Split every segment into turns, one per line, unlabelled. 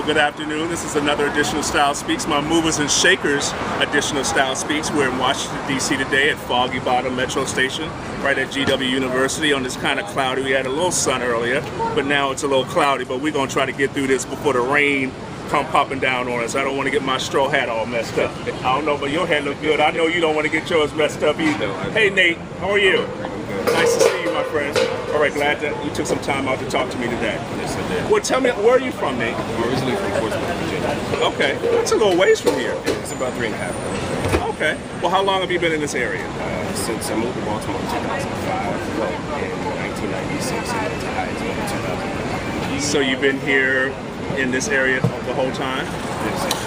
good afternoon. This is another edition of Style Speaks, my movers and shakers edition of Style Speaks. We're in Washington, D.C. today at Foggy Bottom Metro Station, right at GW University on this kind of cloudy. We had a little sun earlier, but now it's a little cloudy, but we're going to try to get through this before the rain come popping down on us. I don't want to get my straw hat all messed up. I don't know, but your hat look good. I know you don't want to get yours messed up either. Hey, Nate, how are you? Nice to see you, my friend. All right, glad that you took some time out to talk to me today.
Yes, I did.
Well, tell me, where are you from, Nate?
I'm originally from Portsmouth, Virginia.
Okay, that's a little ways from here.
It's about 3.5 hours.
Okay. Well, how long have you been in this area?
Since I moved to Baltimore in 2005, well, in 1996, and went to high school in 2000.
So you've been here in this area the whole time?
Yes.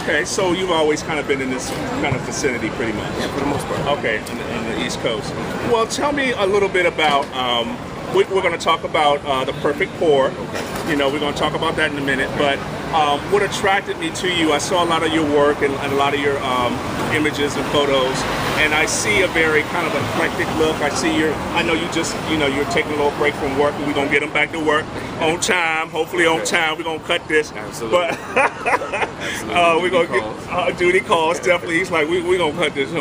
Okay, so you've always kind of been in this kind of vicinity pretty much?
Yeah, for the most part.
Okay, in the East Coast. Well, tell me a little bit about, we're going to talk about the perfect pour.
Okay.
You know, we're going to talk about that in a minute, but what attracted me to you, I saw a lot of your work and a lot of your images and photos, and I see a very kind of eclectic look. I see I know you just, you're taking a little break from work, and we're going to get them back to work on time, hopefully on time. We're going to cut this.
Absolutely.
But
Absolutely.
we're going to get duty calls, definitely. He's like, we're going to cut this.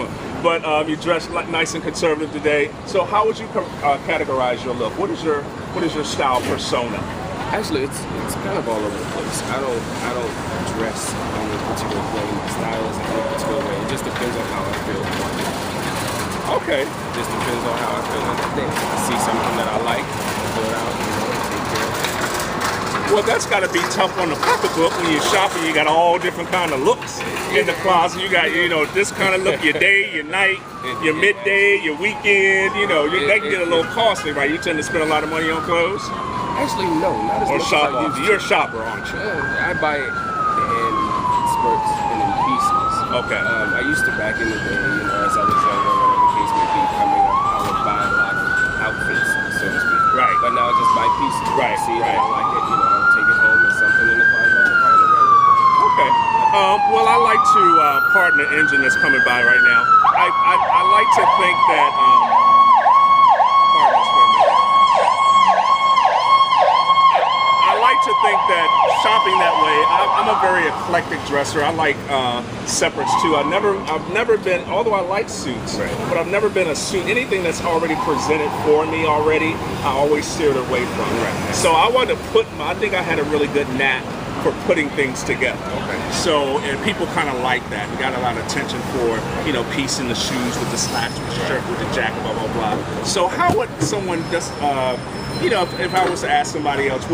But you dressed nice and conservative today. So how would you categorize your look? What is your style persona?
Actually, it's kind of all over the place. I don't dress in a particular way. My style is in a particular way. It just depends on how I feel.
Okay.
It just depends on how I feel on that day. I see something that I like, pull it out, take care of it.
Well, that's got to be tough on the pocketbook when you're shopping. You got all different kind of looks in the closet. You got, this kind of look, your day, your night, your midday, your weekend. That can get a little costly, right? You tend to spend a lot of money on clothes.
Actually, no, not as
Or
much
shop
as I used to.
You're a shopper, aren't you?
I buy it in spurts and in pieces.
Okay.
I used to back in the day, as I was younger, whatever the case may be, coming up, I would buy a lot of outfits, so to speak.
Right.
But now I just buy pieces.
Right.
See,
Right.
I don't like it, I'll take it home and something in the closet, I'll find it right.
Okay. Well, I like to pardon the engine that's coming by right now. I like to think that. Pardon us for a minute. I like to think that shopping that way. I'm a very eclectic dresser. I like separates too. I've never been, although I like suits,
Right.
but I've never been a suit. Anything that's already presented for me already, I always steered away from.
Right.
So I wanted to I think I had a really good knack for putting things together.
Okay.
So, and people kind of like that. We got a lot of attention for, piecing the shoes with the slacks, with the shirt, with the jacket, blah, blah, blah. So how would someone just, if I was to ask somebody else,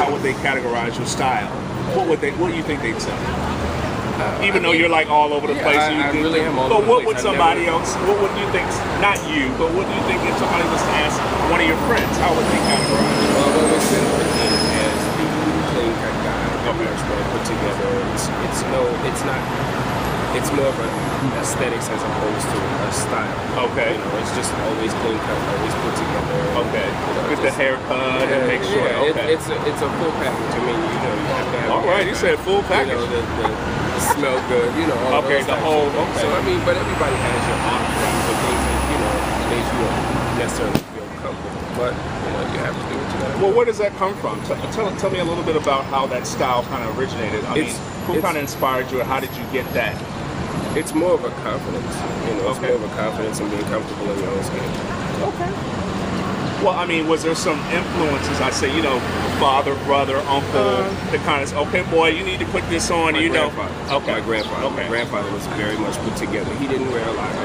how would they categorize your style? What do you think they'd say? Even though you're like all over the place.
I really am all
but
over the
what
place.
would somebody else, what would you think, not you, but what do you think if somebody was to ask one of your friends, how would they categorize you?
Well, what's been working as the clean cut guy, put together. It's more of an aesthetics as opposed to a style.
Okay.
It's just always clean cut, always put together.
Okay. With the haircut and make sure.
Yeah,
okay.
it's a full package. I mean, you have to have.
All right, you said full package.
The smell good. All
okay,
those
the whole. Okay.
So I mean, but everybody has your own things, the things that things you don't necessarily feel comfortable, but you have to do what you gotta do.
Well, where does that come from? Tell me a little bit about how that style kind of originated. Who kind of inspired you, or how did you get that?
It's more of a confidence. It's more of a confidence in being comfortable in your own skin.
Okay. Well, I mean, was there some influences? I say, father, brother, uncle, the kind of, okay, boy, you need to put this on,
Okay.
Okay.
My grandfather.
Okay.
My grandfather was very much put together. He didn't wear a lot of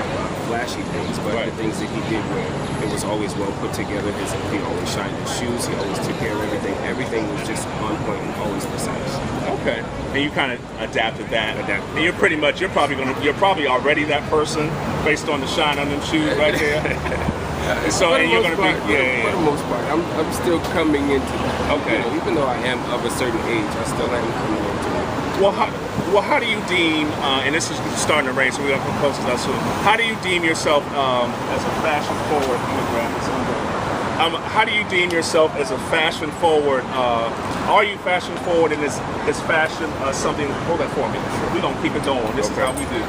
flashy things, but the things that he did wear, it was always well put together. He always shined his shoes. He always took care of everything. Everything was just on point and always precise. Okay.
And you kind of adapted that. And you're probably already that person based on the shine on them shoes right there. So, and you're going to be,
for the most part, I'm still coming into that.
Okay.
Even though I am of a certain age, I still am coming into it.
Well, how do you deem, and this is starting to rain, so we're going to come close to that soon. How do you deem yourself as a fashion forward? How do you deem yourself as a fashion forward? Are you fashion forward in this fashion something? Hold that for me. We're going to keep it going. This is how we do.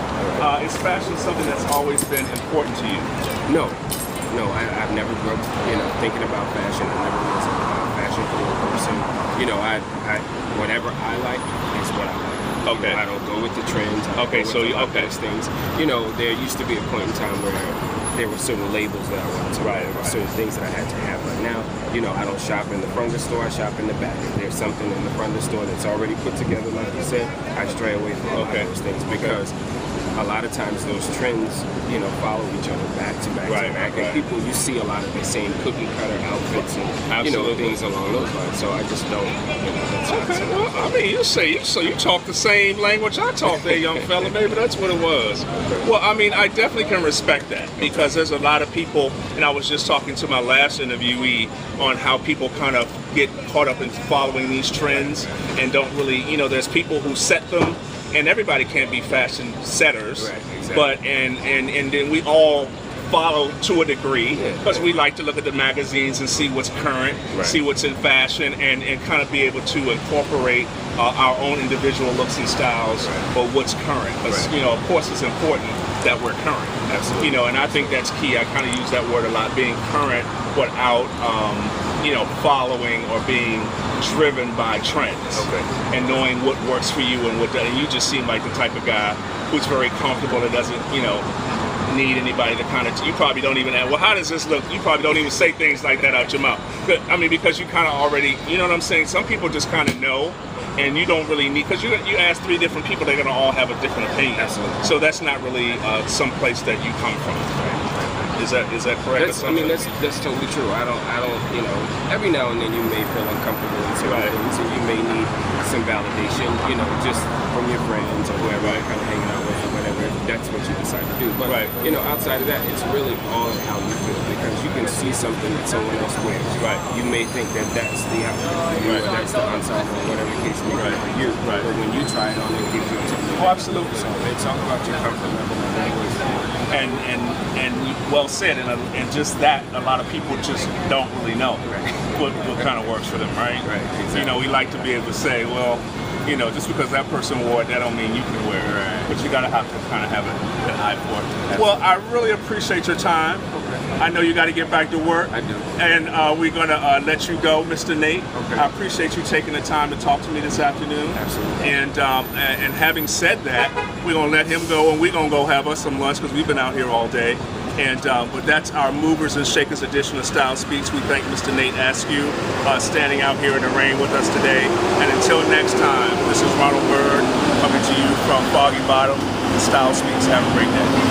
Is fashion something that's always been important to you?
No, I've never grew up, thinking about fashion. I never was a fashion forward person. whatever I like is what I like.
Okay.
I don't go with the trends. I don't
Okay,
go
so
with
you, okay.
those things. You know, there used to be a point in time where there were certain labels that I wanted to wear. There were certain things that I had to have. But now, you know, I don't shop in the front of the store. I shop in the back. If there's something in the front of the store that's already put together, like you said, I stray away from a lot of those things because a lot of times those trends, you know, follow each other back to back to back. And people, you see a lot of the same cookie cutter outfits and, you know, things along those lines. So I just don't, you know, that's
Okay, well, I mean, you talk the same language I talk there, young fella. Maybe that's what it was. Well, I mean, I definitely can respect that because there's a lot of people, and I was just talking to my last interviewee on how people kind of get caught up in following these trends and don't really, you know, there's people who set them, and everybody can't be fashion setters, but and then we all follow to a degree because we like to look at the magazines and see what's current, see what's in fashion, and kind of be able to incorporate our own individual looks and styles or what's current. Because you know, of course, it's important that we're current. Absolutely. You know, and I think that's key. I kind of use that word a lot, being current without you know, following or being driven by trends, and knowing what works for you and what doesn't. And you just seem like the type of guy who's very comfortable and doesn't, you know, need anybody to kind of, you probably don't even ask, well, how does this look? You probably don't even say things like that out your mouth. I mean, because you kind of already, you know what I'm saying? Some people just kind of know, and you don't really need, because you ask 3 different people, they're going to all have a different opinion. Absolutely. So that's not really some place that you come from. Is that correct?
I mean, that's totally true. I don't, you know, every now and then you may feel uncomfortable in certain things, and you may need some validation, you know, just from your friends or whoever you're kind of hanging out with or whatever, if that's what you decide to do. But, you know, outside of that, it's really all in how you feel, because you can see something that someone else wears. You may think that that's the outfit for you, or that's the ensemble, or whatever the case may be for you. But when you try it on, it gives you a totally
absolutely.
So it's all about your comfort level
and well said, and just that, a lot of people just don't really know what kind of works for them, right? Exactly. You know, we like to be able to say, well, you know, just because that person wore it, that don't mean you can wear it. But you gotta have to kind of have an eye for it. Well, I really appreciate your time. I know you got to get back to work.
I do.
And we're gonna let you go, Mr. Nate. I appreciate you taking the time to talk to me this afternoon.
Absolutely.
And having said that, we're gonna let him go, and we're gonna go have us some lunch because we've been out here all day. And but that's our Movers and Shakers edition of Style Speaks. We thank Mr. Nate Askew standing out here in the rain with us today. And until next time, this is Ronald Bird coming to you from Foggy Bottom. Style Speaks. Have a great day.